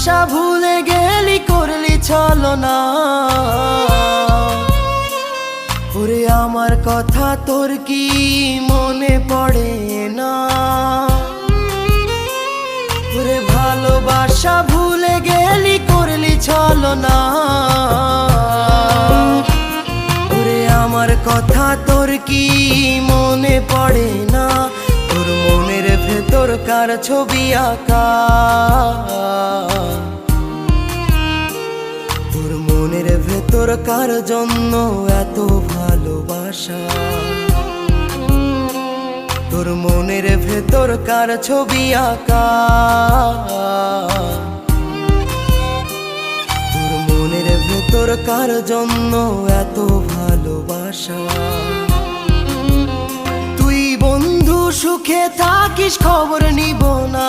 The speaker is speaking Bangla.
ভালোবাসা ভুলে গেলি করলি ছলনা। ওরে আমার কথা তোর কি মনে পড়ে না? ওরে ভালোবাসা ভুলে গেলি করলি ছলনা। ওরে আমার কথা তোর কি মনে পড়ে না? তোর মনের ভেতর কার ছবি আঁকা? তোর মনের ভেতর কার জন্য এত ভালোবাসা? তোর মনের ভেতর কার ছবি আঁকা? তোর মনের ভেতর কার জন্য এত ভালোবাসা? তুই বন্ধু সুখে থাকিস খবর নিব না।